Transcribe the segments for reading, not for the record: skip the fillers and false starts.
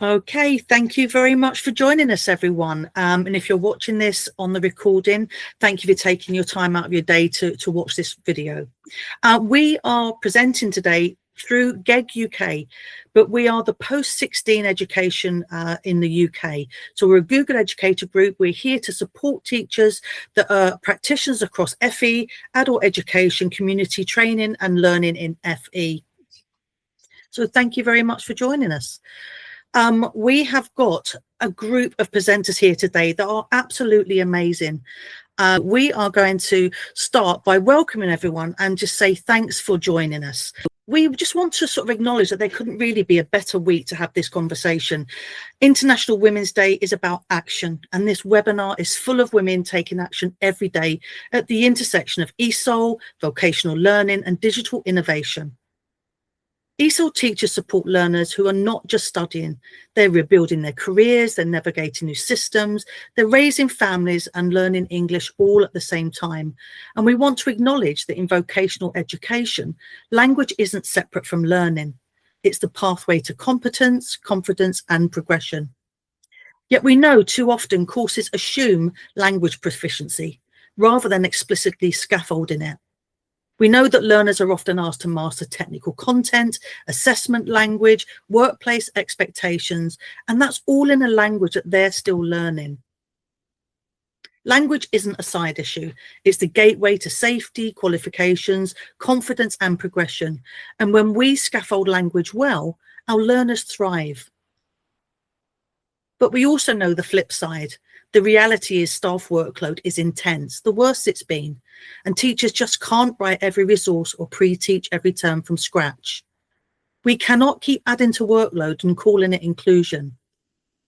Okay, thank you very much for joining us, everyone. And if you're watching this on the recording, thank you for taking your time out of your day to watch this video. We are presenting today through GEG UK, but we are the post-16 education in the UK. So we're a Google Educator group. We're here to support teachers that are practitioners across FE, adult education, community training and learning in FE. So thank you very much for joining us. We have got a group of presenters here today that are absolutely amazing. We are going to start by welcoming everyone and just say thanks for joining us. We just want to sort of acknowledge that there couldn't really be a better week to have this conversation. International Women's Day is about action, and this webinar is full of women taking action every day at the intersection of ESOL, vocational learning and digital innovation. ESOL teachers support learners who are not just studying, they're rebuilding their careers, they're navigating new systems, they're raising families and learning English all at the same time. And we want to acknowledge that in vocational education, language isn't separate from learning. It's the pathway to competence, confidence and progression. Yet we know too often courses assume language proficiency rather than explicitly scaffolding it. We know that learners are often asked to master technical content, assessment language, workplace expectations, and that's all in a language that they're still learning. Language isn't a side issue. It's the gateway to safety, qualifications, confidence and progression. And when we scaffold language well, our learners thrive. But we also know the flip side. The reality is staff workload is intense, the worst it's been, and teachers just can't write every resource or pre-teach every term from scratch. We cannot keep adding to workload and calling it inclusion.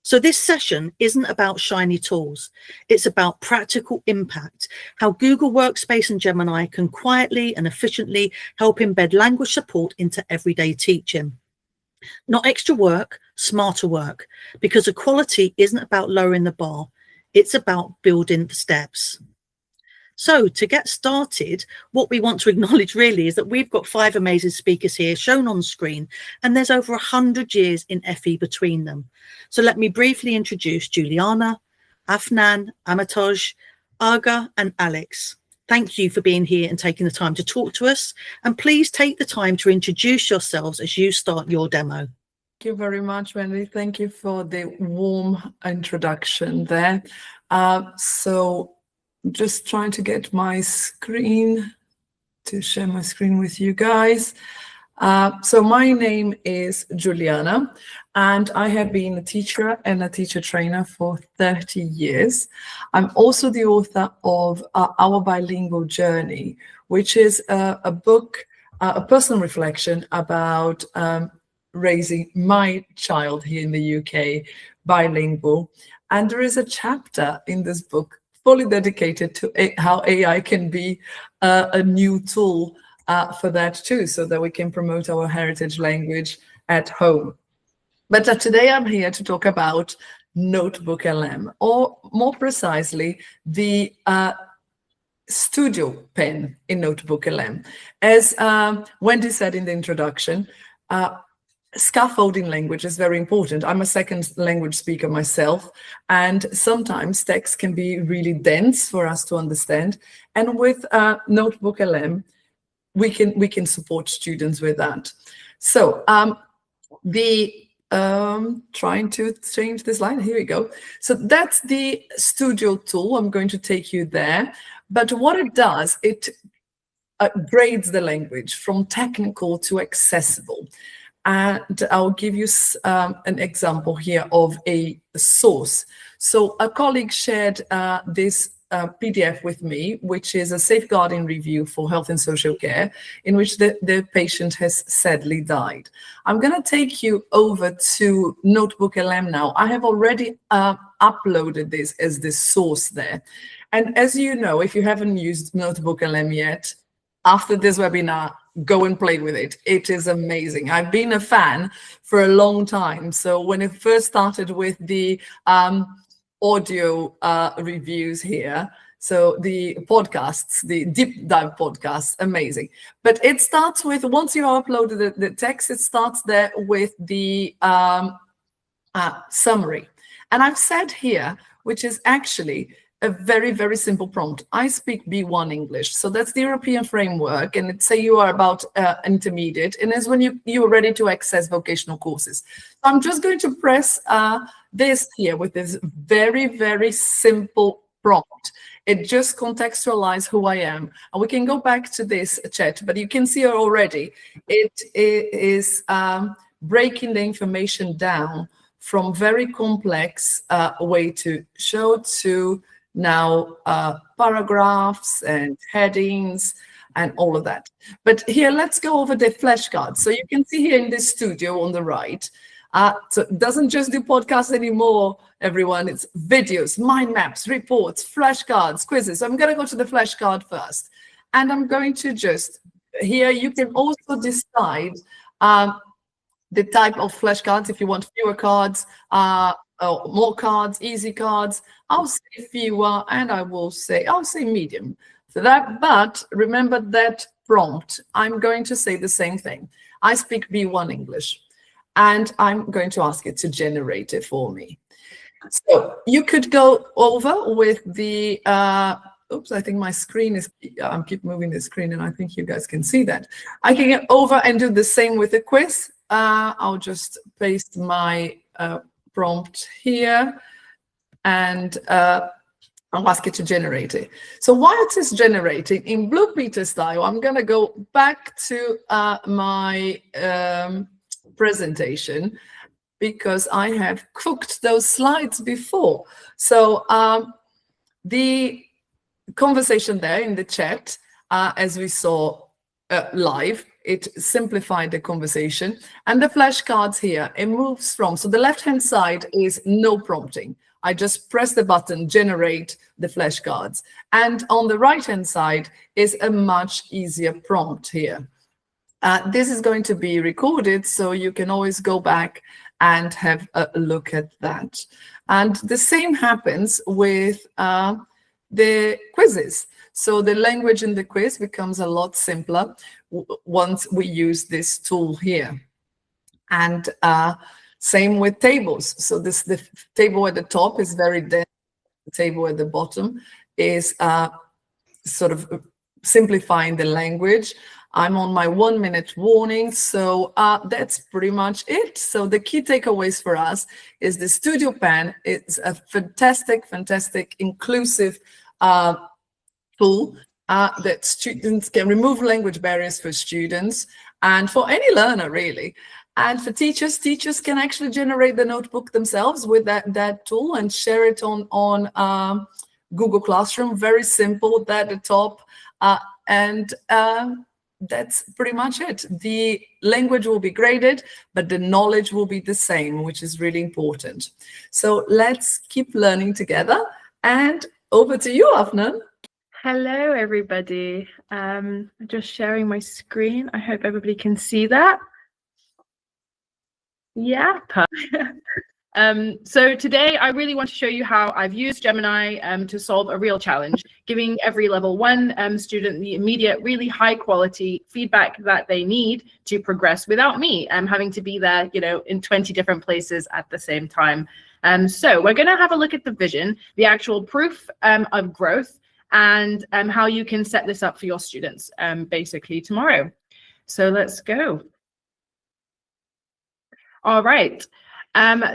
So this session isn't about shiny tools, it's about practical impact, how Google Workspace and Gemini can quietly and efficiently help embed language support into everyday teaching. Not extra work, smarter work, because equality isn't about lowering the bar. It's about building the steps. So to get started, what we want to acknowledge really is that we've got 5 amazing speakers here shown on screen, and there's over 100 years in FE between them. So let me briefly introduce Juliana, Afnan, Amitoj, Aga and Alex. Thank you for being here and taking the time to talk to us. And please take the time to introduce yourselves as you start your demo. Thank you very much, Wendy. Thank you for the warm introduction there. So just trying to get my screen to share my screen with you guys. So my name is Juliana, and I have been a teacher and a teacher trainer for 30 years. I'm also the author of Our Bilingual Journey, which is a book, a personal reflection about raising my child here in the UK bilingual. And there is a chapter in this book fully dedicated to how AI can be a new tool for that too, so that we can promote our heritage language at home. But today I'm here to talk about NotebookLM, or more precisely, the studio pen in NotebookLM. As Wendy said in the introduction, scaffolding language is very important. I'm a second language speaker myself, and sometimes text can be really dense for us to understand. And with NotebookLM, we can support students with that. So trying to change this line. Here we go. So that's the studio tool. I'm going to take you there. But what it does, it grades the language from technical to accessible. And I'll give you an example here of a source. So a colleague shared this PDF with me, which is a safeguarding review for health and social care, in which the patient has sadly died. I'm going to take you over to NotebookLM now. I have already uploaded this as the source there. And as you know, if you haven't used NotebookLM yet, after this webinar, go and play with it. It is amazing. I've been a fan for a long time. So when it first started with the audio reviews here, so the podcasts, the deep dive podcasts, amazing. But it starts with, once you have uploaded the text, it starts there with the summary. And I've said here, which is actually a very, very simple prompt. I speak B1 English. So that's the European framework. And it's say you are about intermediate. And it's when you are ready to access vocational courses. So I'm just going to press this here with this very, very simple prompt. It just contextualizes who I am. And we can go back to this chat, but you can see already it is breaking the information down from very complex way to show to now paragraphs and headings and all of that. But here, let's go over the flashcards. So you can see here in this studio on the right, so it doesn't just do podcasts anymore, everyone. It's videos, mind maps, reports, flashcards, quizzes. So I'm going to go to the flashcard first. And I'm going to just, here you can also decide the type of flashcards, if you want fewer cards, or more cards, easy cards. I'll say fewer, and I'll say medium for that. But remember that prompt, I'm going to say the same thing. I speak B1 English, and I'm going to ask it to generate it for me. So you could go over with the, oops, I think my screen is, I keep moving the screen, and I think you guys can see that. I can get over and do the same with the quiz. I'll just paste my prompt here, and I'll ask it to generate it. So while it is generating in Blue Peter style, I'm going to go back to my presentation, because I have cooked those slides before. So the conversation there in the chat, as we saw live, it simplified the conversation. And the flashcards here, it moves from, so the left-hand side is no prompting. I just press the button, generate the flashcards. And on the right-hand side is a much easier prompt here. This is going to be recorded, so you can always go back and have a look at that. And the same happens with the quizzes. So the language in the quiz becomes a lot simpler once we use this tool here. And same with tables. So the table at the top is very dense. The table at the bottom is sort of simplifying the language. I'm on my 1 minute warning, so that's pretty much it. So the key takeaways for us is the Studio Pen. It's a fantastic, fantastic, inclusive tool that students can remove language barriers for students and for any learner, really. And for teachers, teachers can actually generate the notebook themselves with that tool and share it on Google Classroom. Very simple, that at the top. That's pretty much it. The language will be graded, but the knowledge will be the same, which is really important. So let's keep learning together. And over to you, Afnan. Hello, everybody. Just sharing my screen. I hope everybody can see that. Yeah. So today I really want to show you how I've used Gemini to solve a real challenge, giving every level 1 student the immediate, really high quality feedback that they need to progress without me having to be there, in 20 different places at the same time. So we're going to have a look at the vision, the actual proof of growth, and how you can set this up for your students basically tomorrow. So let's go. All right.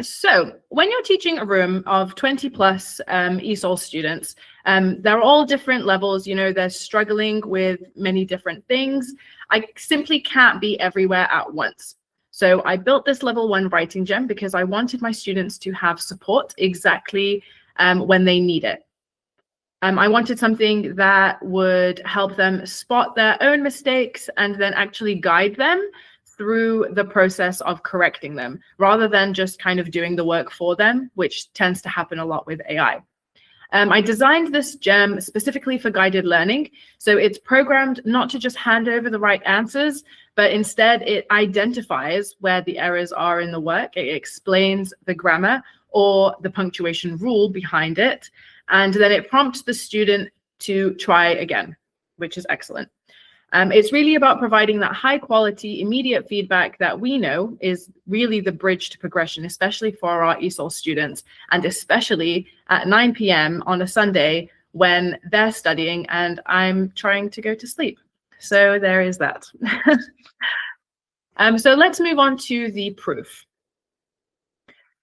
So when you're teaching a room of 20 plus ESOL students, they're all different levels, they're struggling with many different things. I simply can't be everywhere at once. So I built this level 1 writing gem because I wanted my students to have support exactly when they need it. I wanted something that would help them spot their own mistakes and then actually guide them through the process of correcting them, rather than just kind of doing the work for them, which tends to happen a lot with AI. I designed this gem specifically for guided learning. So it's programmed not to just hand over the right answers, but instead it identifies where the errors are in the work. It explains the grammar or the punctuation rule behind it. And then it prompts the student to try again, which is excellent. It's really about providing that high quality, immediate feedback that we know is really the bridge to progression, especially for our ESOL students, and especially at 9 p.m. on a Sunday when they're studying and I'm trying to go to sleep. So there is that. So let's move on to the proof.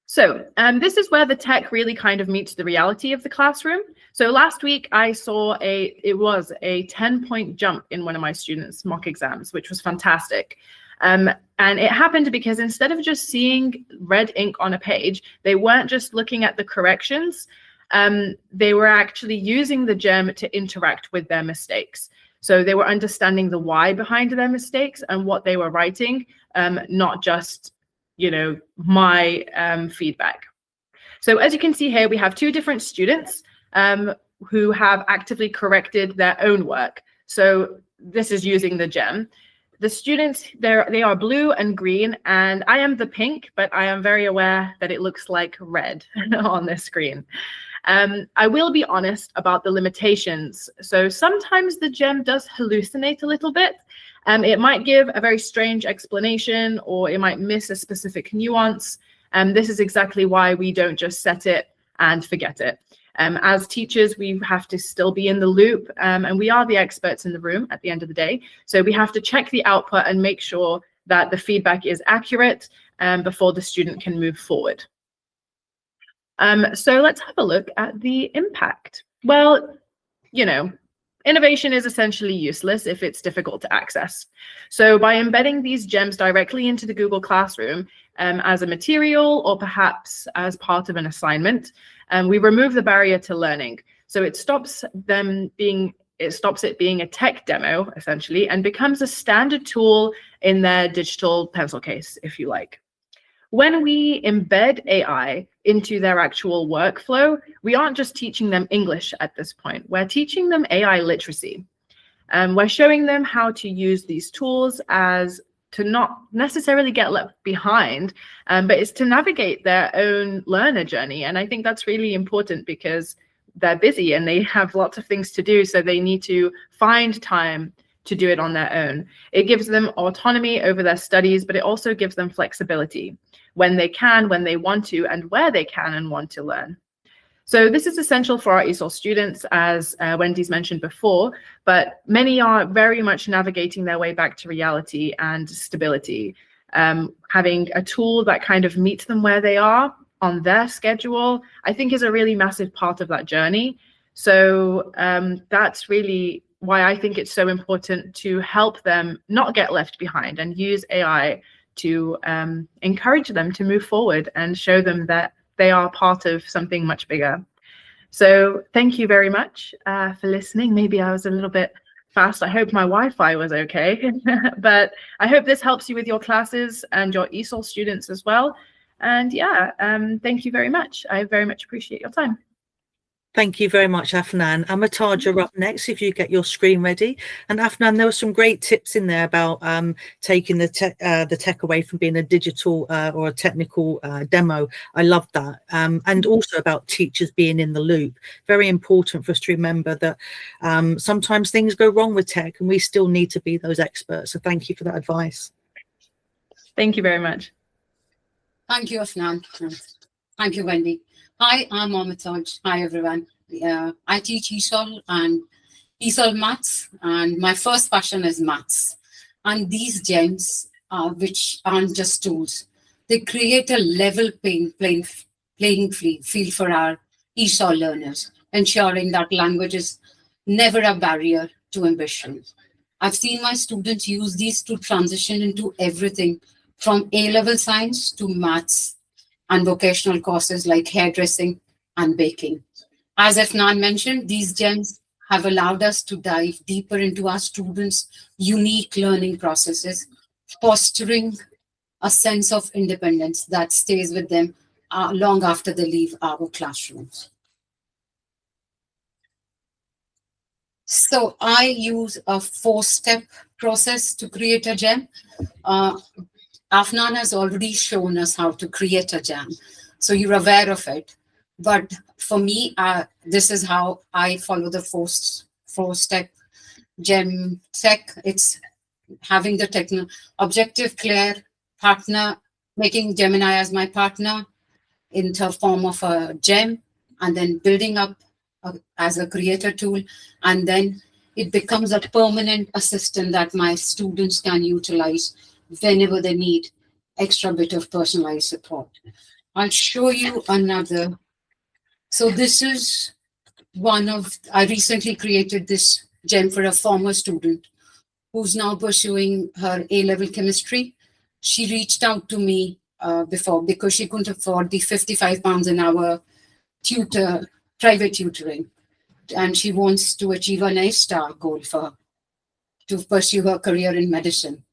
So this is where the tech really kind of meets the reality of the classroom. So last week I saw it was a 10-point jump in one of my students' mock exams, which was fantastic. And it happened because instead of just seeing red ink on a page, they weren't just looking at the corrections. They were actually using the gem to interact with their mistakes. So they were understanding the why behind their mistakes and what they were writing, not just, you know, my feedback. So as you can see here, we have two different students who have actively corrected their own work. So this is using the gem. The students, they are blue and green, and I am the pink, but I am very aware that it looks like red on this screen. I will be honest about the limitations. So sometimes the gem does hallucinate a little bit. It might give a very strange explanation, or it might miss a specific nuance. This is exactly why we don't just set it and forget it. As teachers, we have to still be in the loop, and we are the experts in the room at the end of the day. So we have to check the output and make sure that the feedback is accurate before the student can move forward. So let's have a look at the impact. Well, you know, innovation is essentially useless if it's difficult to access. So by embedding these gems directly into the Google Classroom as a material, or perhaps as part of an assignment, we remove the barrier to learning. So it stops it being a tech demo, essentially, and becomes a standard tool in their digital pencil case, if you like. When we embed AI into their actual workflow, we aren't just teaching them English at this point. We're teaching them AI literacy. We're showing them how to use these tools as to not necessarily get left behind, but it's to navigate their own learner journey. And I think that's really important because they're busy and they have lots of things to do, so they need to find time to do it on their own. It gives them autonomy over their studies, but it also gives them flexibility when they can, when they want to, and where they can and want to learn. So this is essential for our ESOL students, as Wendy's mentioned before, but many are very much navigating their way back to reality and stability. Having a tool that kind of meets them where they are on their schedule, I think is a really massive part of that journey. So that's really why I think it's so important to help them not get left behind and use AI to encourage them to move forward and show them that they are part of something much bigger. So thank you very much for listening. Maybe I was a little bit fast. I hope my Wi-Fi was okay, but I hope this helps you with your classes and your ESOL students as well. And yeah, thank you very much. I very much appreciate your time. Thank you very much, Afnan. Amataj, you're up next if you get your screen ready. And Afnan, there were some great tips in there about taking the tech away from being a digital or a technical demo. I love that. And also about teachers being in the loop. Very important for us to remember that sometimes things go wrong with tech and we still need to be those experts. So thank you for that advice. Thank you very much. Thank you, Afnan. Thank you, Wendy. Hi, I'm Amataj. Hi, everyone. I teach ESOL and ESOL maths, and my first passion is maths. And these gems, which aren't just tools, they create a level playing field for our ESOL learners, ensuring that language is never a barrier to ambition. I've seen my students use these to transition into everything from A-level science to maths and vocational courses like hairdressing and baking. As Afnan mentioned, these gems have allowed us to dive deeper into our students' unique learning processes, fostering a sense of independence that stays with them long after they leave our classrooms. So I use a 4-step process to create a gem. Afnan has already shown us how to create a gem, so you're aware of it. But for me, this is how I follow the 4-step Gem Tech. It's having the objective, clear partner, making Gemini as my partner in the form of a gem, and then building up as a creator tool, and then it becomes a permanent assistant that my students can utilize whenever they need extra bit of personalized support. I'll show you another. So this is I recently created this gem for a former student who's now pursuing her A-level chemistry. She reached out to me before because she couldn't afford the £55 an hour private tutoring. And she wants to achieve an A-star goal for her to pursue her career in medicine.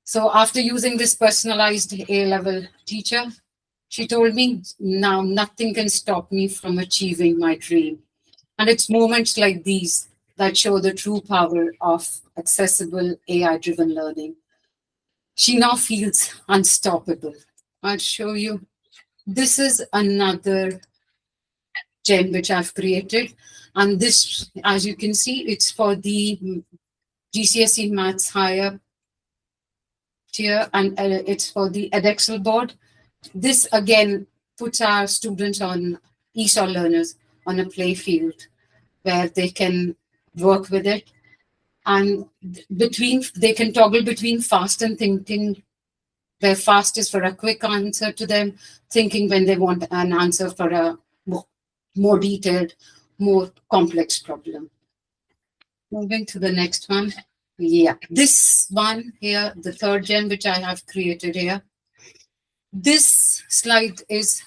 So after using this personalized A-level teacher, she told me, now nothing can stop me from achieving my dream. And it's moments like these that show the true power of accessible AI-driven learning. She now feels unstoppable. I'll show you. This is another gem which I've created. And this, as you can see, it's for the GCSE Maths higher tier, and it's for the Edexcel board. This again puts our students on ESOL learners on a play field where they can work with it, and they can toggle between fast and thinking, where fast is for a quick answer to them, thinking when they want an answer for a more detailed, more complex problem. Moving to the next one. Yeah, this one here, the third gem which I have created here. This slide is,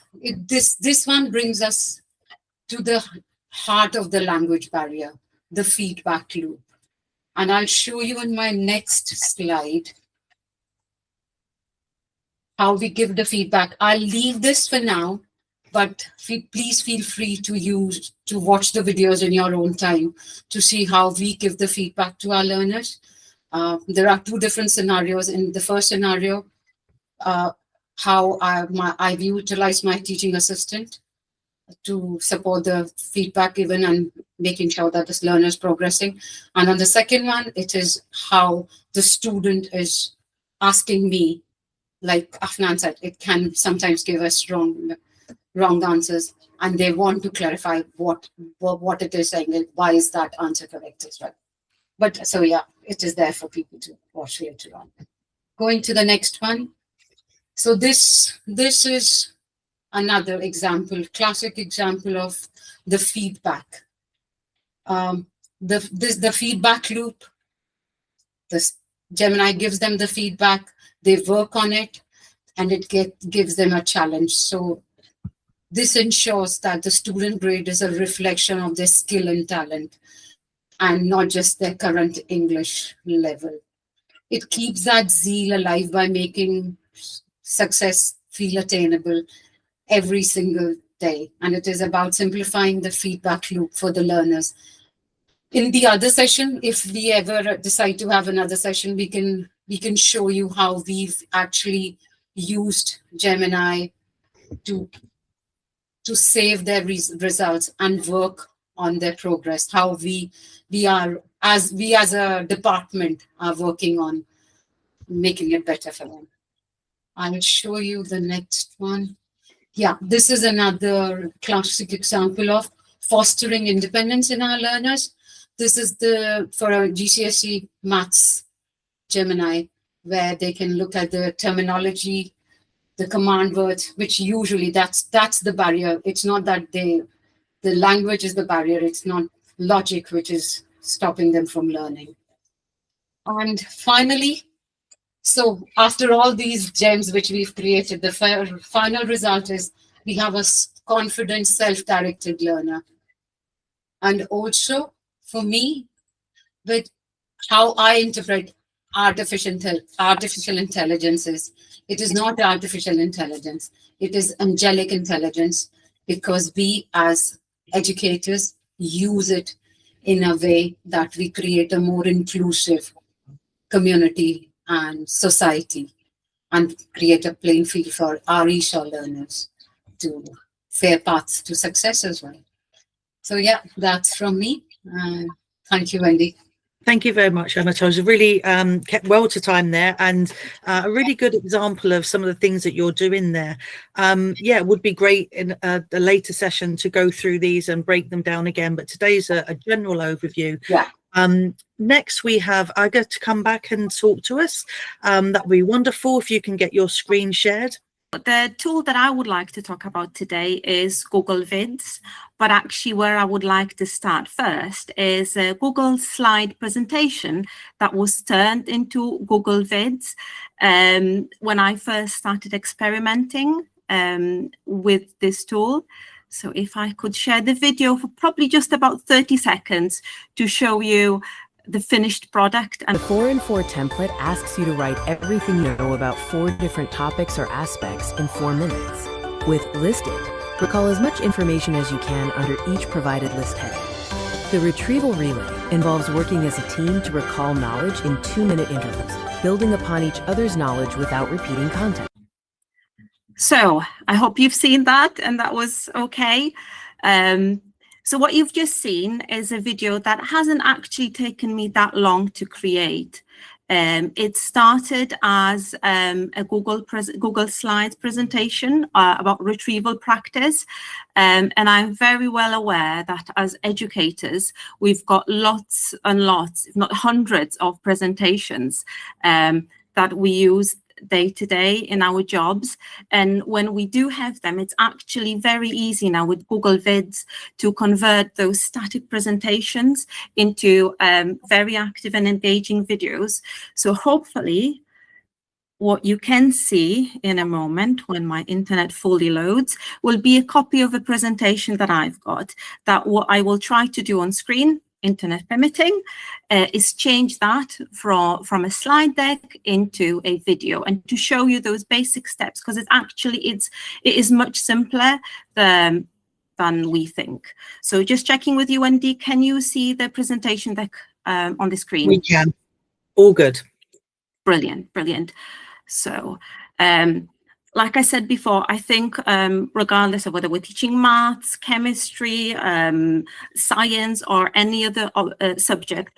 this one brings us to the heart of the language barrier, the feedback loop. And I'll show you in my next slide how we give the feedback. I'll leave this for now, but please feel free to watch the videos in your own time to see how we give the feedback to our learners. There are two different scenarios. In the first scenario, how I've utilized my teaching assistant to support the feedback given and making sure that this learner is progressing. And on the second one, it is how the student is asking me, like Afnan said, it can sometimes give us wrong answers, and they want to clarify what it is saying, and why is that answer correct as well. But so yeah, it is there for people to watch later on. Going to the next one. So this is another example, classic example of the feedback. The feedback loop. This Gemini gives them the feedback, they work on it, and it gives them a challenge. So this ensures that the student grade is a reflection of their skill and talent, and not just their current English level. It keeps that zeal alive by making success feel attainable every single day. And it is about simplifying the feedback loop for the learners. In the other session, if we ever decide to have another session, we can show you how we've actually used Gemini to save their results and work on their progress, how we as a department are working on making it better for them. I will show you the next one. Yeah, this is another classic example of fostering independence in our learners. This is for a GCSE Maths Gemini, where they can look at the terminology, the command words, which usually that's the barrier. It's not that the language is the barrier. It's not logic which is stopping them from learning. And finally, so after all these gems which we've created, the final result is we have a confident, self-directed learner. And also, for me, with how I interpret artificial intelligence is, it is not artificial intelligence. It is angelic intelligence, because we as educators use it in a way that we create a more inclusive community and society, and create a playing field for our ESOL learners to fair paths to success as well. So yeah, that's from me. Thank you, Wendy. Thank you very much, Anatolia. Really kept well to time there, and a really good example of some of the things that you're doing there. Yeah, it would be great in a later session to go through these and break them down again, but today's a general overview. Yeah. Next, we have Aga to come back and talk to us. That would be wonderful if you can get your screen shared. The tool that I would like to talk about today is Google Vids, but actually where I would like to start first is a Google slide presentation that was turned into Google Vids when I first started experimenting with this tool. So if I could share the video for probably just about 30 seconds to show you the finished product. And the 4 in 4 template asks you to write everything you know about 4 different topics or aspects in 4 minutes. With Listed, recall as much information as you can under each provided list heading. The retrieval relay involves working as a team to recall knowledge in 2-minute intervals, building upon each other's knowledge without repeating content. So I hope you've seen that and that was okay. So what you've just seen is a video that hasn't actually taken me that long to create. It started as a Google Slides presentation about retrieval practice. And I'm very well aware that as educators, we've got lots and lots, if not hundreds of presentations that we use day to day in our jobs. And when we do have them, it's actually very easy now with Google Vids to convert those static presentations into very active and engaging videos. So hopefully what you can see in a moment when my internet fully loads will be a copy of a presentation that I've got, that what I will try to do on screen, internet permitting, is change that from a slide deck into a video and to show you those basic steps, because it is much simpler than we think. So just checking with you, Wendy, can you see the presentation deck on the screen? We can. All good. Brilliant, brilliant. So like I said before, I think regardless of whether we're teaching maths, chemistry, science, or any other subject,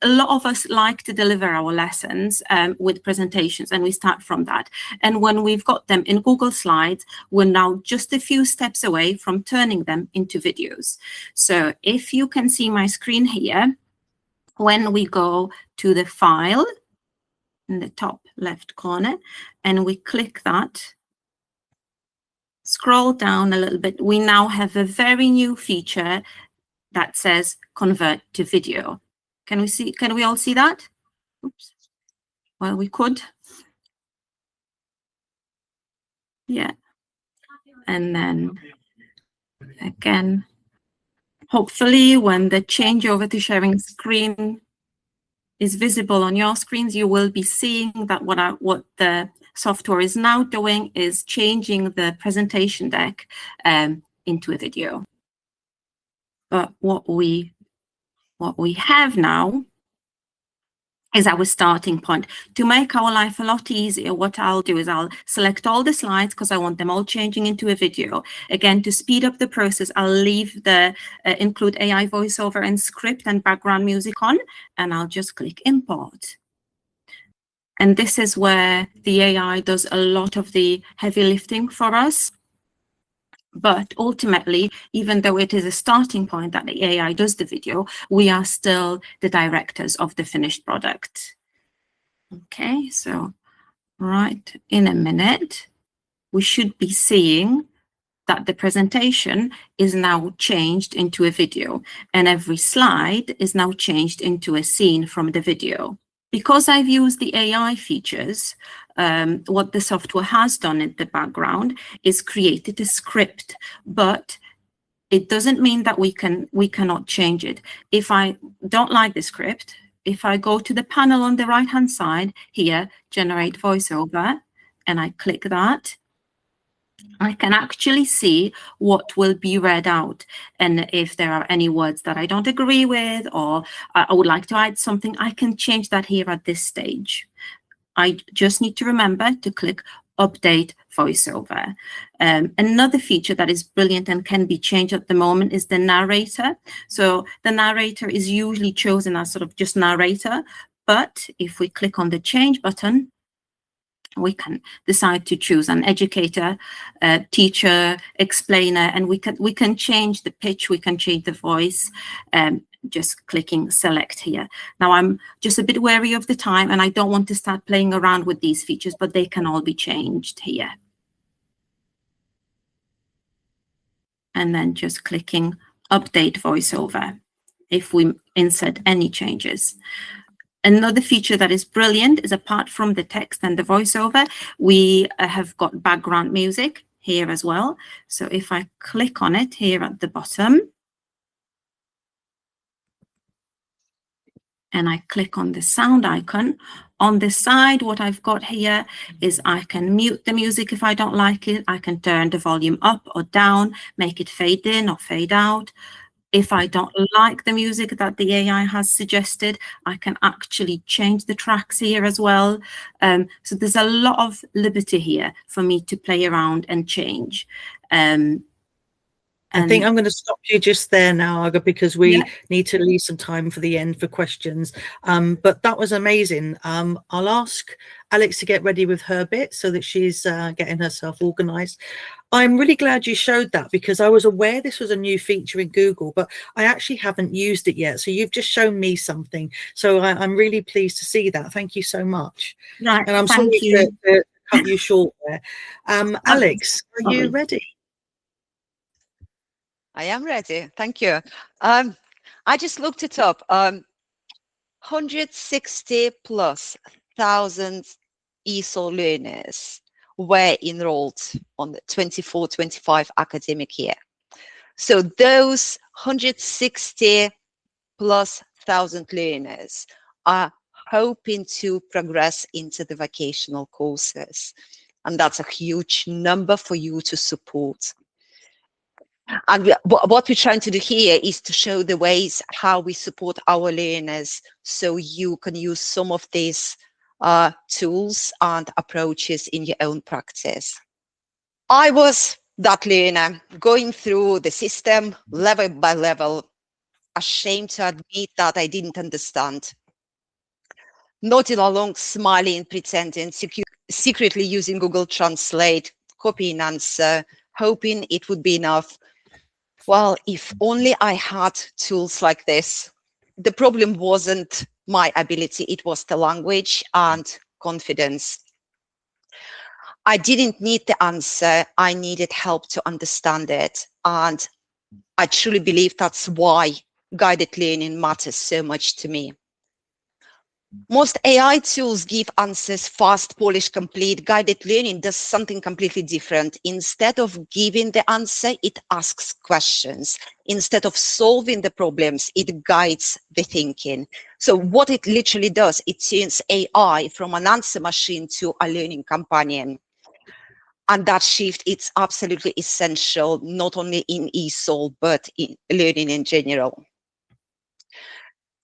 a lot of us like to deliver our lessons with presentations, and we start from that. And when we've got them in Google Slides, we're now just a few steps away from turning them into videos. So if you can see my screen here, when we go to the file, in the top left corner, and we click that, scroll down a little bit, we now have a very new feature that says convert to video. Can we all see that? Oops. Well, we could. Yeah. And then again, hopefully when the changeover to sharing screen is visible on your screens, you will be seeing that what the software is now doing is changing the presentation deck into a video. But what we have now is our starting point. To make our life a lot easier, what I'll do is I'll select all the slides because I want them all changing into a video. Again, to speed up the process, I'll leave the include AI voiceover and script and background music on, and I'll just click import. And this is where the AI does a lot of the heavy lifting for us. But ultimately, even though it is a starting point that the AI does the video, we are still the directors of the finished product. Okay, so right in a minute, we should be seeing that the presentation is now changed into a video, and every slide is now changed into a scene from the video. Because I've used the AI features, what the software has done in the background is created a script, but it doesn't mean that we cannot change it. If I don't like the script, if I go to the panel on the right-hand side here, generate voiceover, and I click that, I can actually see what will be read out. And if there are any words that I don't agree with, or I would like to add something, I can change that here at this stage. I just need to remember to click update voiceover. Another feature that is brilliant and can be changed at the moment is the narrator. So the narrator is usually chosen as sort of just narrator, but if we click on the change button, we can decide to choose an educator, teacher, explainer, and we can change the pitch, we can change the voice, just clicking select here. Now I'm just a bit wary of the time and I don't want to start playing around with these features, but they can all be changed here. And then just clicking update voiceover if we insert any changes. Another feature that is brilliant is, apart from the text and the voiceover, we have got background music here as well. So if I click on it here at the bottom, and I click on the sound icon, on the side, what I've got here is I can mute the music if I don't like it. I can turn the volume up or down, make it fade in or fade out. If I don't like the music that the AI has suggested, I can actually change the tracks here as well. So there's a lot of liberty here for me to play around and change. I think I'm going to stop you just there now, Aga, because we need to leave some time for the end for questions. But that was amazing. I'll ask Alex to get ready with her bit so that she's getting herself organized. I'm really glad you showed that, because I was aware this was a new feature in Google, but I actually haven't used it yet. So you've just shown me something. So I'm really pleased to see that. Thank you so much. Right, and I'm sorry to cut you short there. Alex, are you ready? I am ready. Thank you. I just looked it up. 160,000+ ESOL learners were enrolled on the 24-25 academic year. So those 160,000+ learners are hoping to progress into the vocational courses. And that's a huge number for you to support. And what we're trying to do here is to show the ways how we support our learners, so you can use some of these tools and approaches in your own practice. I was that learner going through the system level by level, ashamed to admit that I didn't understand, nodding along, smiling, pretending, secretly using Google Translate, copying answer, hoping it would be enough. Well, if only I had tools like this. The problem wasn't my ability, it was the language and confidence. I didn't need the answer, I needed help to understand it. And I truly believe that's why guided learning matters so much to me. Most AI tools give answers fast, polished, complete. Guided learning does something completely different. Instead of giving the answer, it asks questions. Instead of solving the problems, it guides the thinking. So what it literally does, it turns AI from an answer machine to a learning companion. And that shift, it's absolutely essential, not only in ESOL, but in learning in general.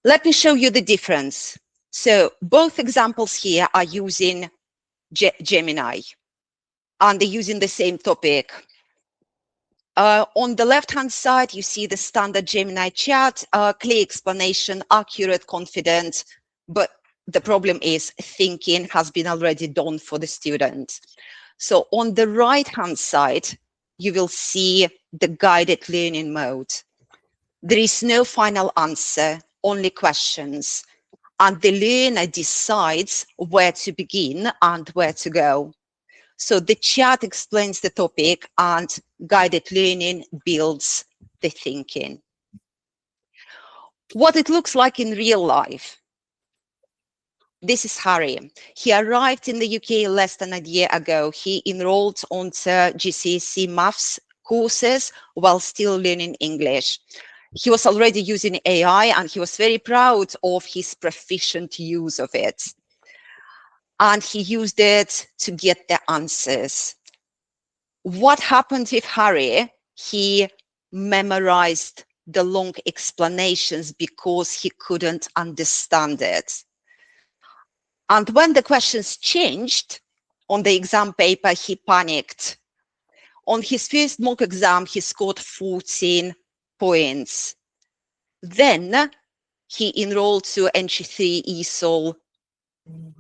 Let me show you the difference. So both examples here are using Gemini, and they're using the same topic. On the left-hand side, you see the standard Gemini chat, clear explanation, accurate, confident, but the problem is thinking has been already done for the student. So on the right-hand side, you will see the guided learning mode. There is no final answer, only questions. And the learner decides where to begin and where to go. So the chat explains the topic and guided learning builds the thinking. What it looks like in real life. This is Harry. He arrived in the UK less than a year ago. He enrolled onto GCSE maths courses while still learning English. He was already using AI and he was very proud of his proficient use of it. And he used it to get the answers. What happened with Harry? He memorized the long explanations because he couldn't understand it. And when the questions changed, on the exam paper, he panicked. On his first mock exam, he scored 14 points. Then he enrolled to NG3 ESOL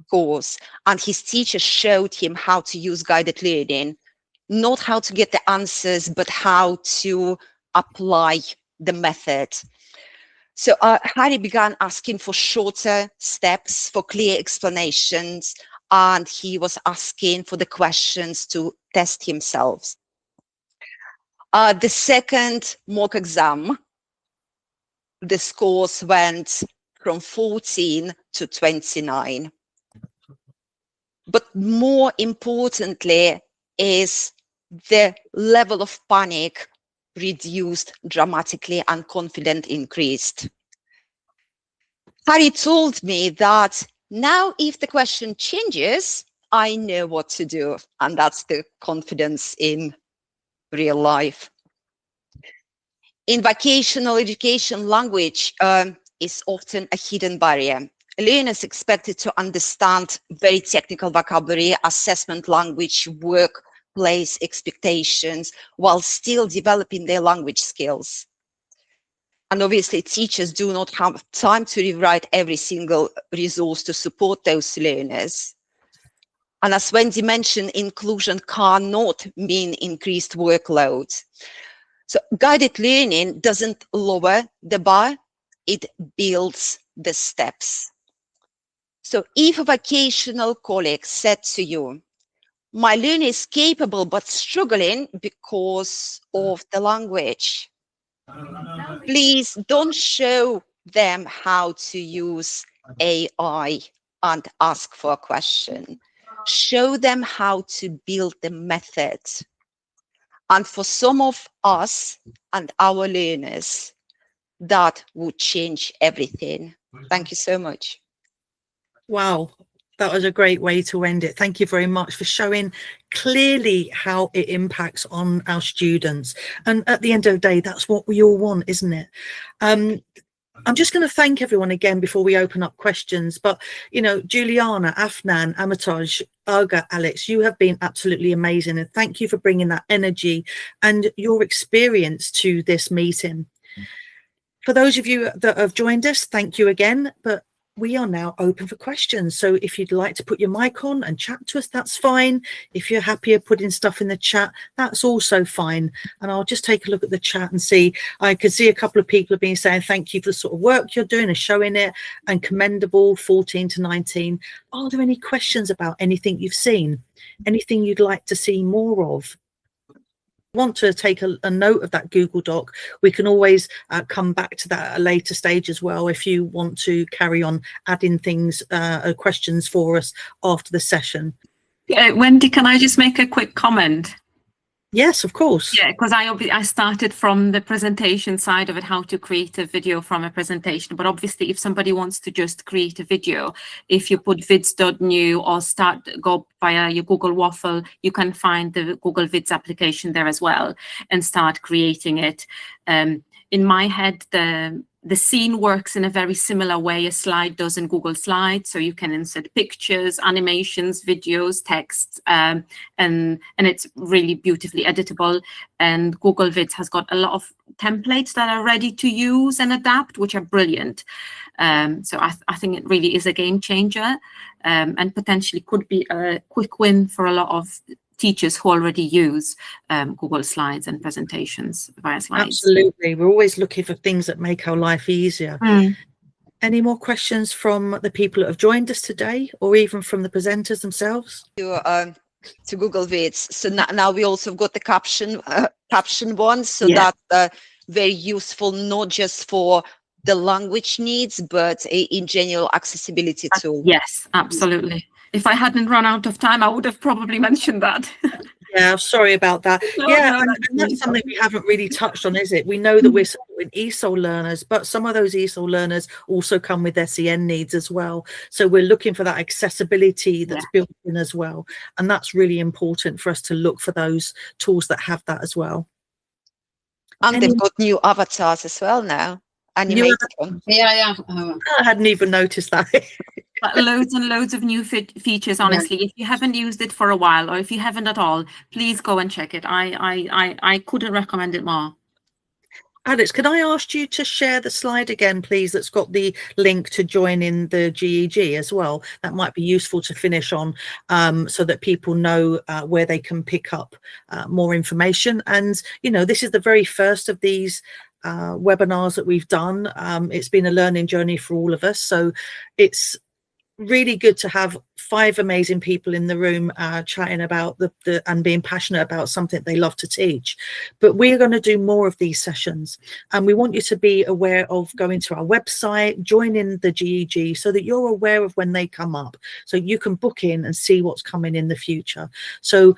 course, and his teacher showed him how to use guided learning, not how to get the answers, but how to apply the method. So Harry began asking for shorter steps, for clear explanations, and he was asking for the questions to test himself. The second mock exam, the scores went from 14 to 29. But more importantly is the level of panic reduced dramatically and confidence increased. Harry told me that now if the question changes, I know what to do. And that's the confidence in real life. In vocational education, language is often a hidden barrier. Learners expected to understand very technical vocabulary, assessment language, workplace expectations, while still developing their language skills. And obviously, teachers do not have time to rewrite every single resource to support those learners. And as Wendy mentioned, inclusion cannot mean increased workload. So guided learning doesn't lower the bar, it builds the steps. So if a vocational colleague said to you, my learner is capable but struggling because of the language, please don't show them how to use AI and ask for a question. Show them how to build the method. And for some of us and our learners, that would change everything. Thank you so much. Wow, that was a great way to end it. Thank you very much for showing clearly how it impacts on our students. And at the end of the day, that's what we all want, isn't it? I'm just going to thank everyone again before we open up questions. But, you know, Juliana, Afnan, Amitaj, Olga, Alex, you have been absolutely amazing. And thank you for bringing that energy and your experience to this meeting. For those of you that have joined us, thank you again. But we are now open for questions. So if you'd like to put your mic on and chat to us, that's fine. If you're happier putting stuff in the chat, that's also fine. And I'll just take a look at the chat and see. I could see a couple of people have been saying thank you for the sort of work you're doing and showing it, and commendable 14 to 19. Are there any questions about anything you've seen? Anything you'd like to see more of? Want to take a note of that Google Doc, we can always come back to that at a later stage as well if you want to carry on adding things, questions for us after the session. Yeah, Wendy, can I just make a quick comment? Yes, of course. Yeah, because I started from the presentation side of it, how to create a video from a presentation. But obviously, if somebody wants to just create a video, if you put vids.new or go via your Google Waffle, you can find the Google Vids application there as well and start creating it. In my head, the scene works in a very similar way a slide does in Google Slides. So you can insert pictures, animations, videos, texts, and it's really beautifully editable. And Google Vids has got a lot of templates that are ready to use and adapt, which are brilliant. So I think it really is a game changer, and potentially could be a quick win for a lot of teachers who already use Google Slides and presentations via slides. Absolutely. We're always looking for things that make our life easier. Any more questions from the people that have joined us today, or even from the presenters themselves? To Google Vids. So now we also got the caption one. So that's very useful, not just for the language needs, but in general accessibility tool. Yes, absolutely. If I hadn't run out of time, I would have probably mentioned that. Yeah, sorry about that. And that's something we haven't really touched on, is it? We know that we're supporting ESOL learners, but some of those ESOL learners also come with SEN needs as well. So we're looking for that accessibility that's built in as well. And that's really important for us to look for those tools that have that as well. And they've got new avatars as well now. Animated one. Yeah. I hadn't even noticed that. But loads and loads of new features, honestly. If you haven't used it for a while, or if you haven't at all, please go and check it. I couldn't recommend it more. Alex, can I ask you to share the slide again, please, that's got the link to join in the GEG as well? That might be useful to finish on, so that people know where they can pick up more information. And, you know, this is the very first of these webinars that we've done. It's been a learning journey for all of us. So it's really good to have 5 amazing people in the room chatting about the and being passionate about something they love to teach. But we're going to do more of these sessions, and we want you to be aware of going to our website, joining the GEG, so that you're aware of when they come up, so you can book in and see what's coming in the future. So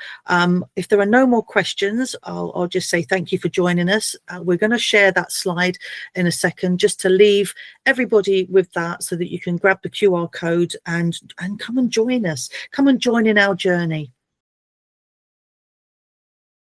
if there are no more questions, I'll just say thank you for joining us. We're going to share that slide in a second, just to leave everybody with that, so that you can grab the QR code and come and join us. Come and join in our journey.